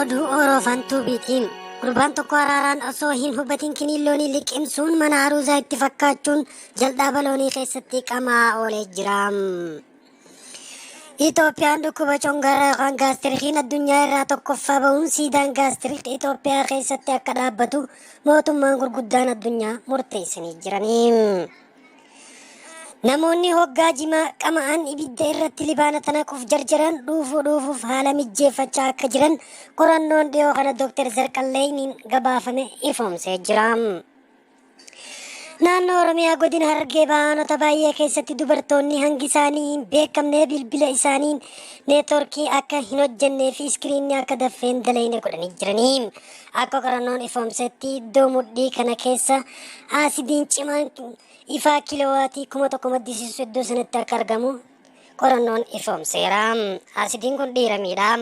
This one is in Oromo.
oduu Orofantuu bitiin gurbaan tokko araaraan osoo hin hubatin kiniilloonii liqimsuun mana haruusaa itti fakkaachuun jal'aaba loonii keessatti qamaa oolee jira. Itoophiyaan dhukkuba congaraa yookaan gaastirikiin addunyaa irraa tokkoffaa bahuun siidaan gaastirik Itoophiyaa keessatti akka dhaabbatu mootummaan gurguddaan addunyaa murteessanii jiranii. Namoonni hoggaa jimaa qama'an ibidda irratti libaana tanaquuf jarjaran dhuufuuf haala mijjeeffachaa akka jiran qorannoon dhiyoo kana Dr. Zarqalleeyniin gabaafame ifoomsee jira. Naannoo Oromiyaa godina Harargee baanota baay'ee keessatti dubartoonni hangi isaanii hin beekamne bilbila isaaniin neetworkii akka hin hojjennee fi iskiriinii akka daffeen dalayne godhanii jiranii. Akka qorannoon ifoomsetti iddoo mudhii kana keessa aasidiin cimaan ifaa kiilowaatii 1,000 maddisiisu iddoo sanatti akka argamu qorannoon ifoomseera. Aasidiin kun dhiira miidha.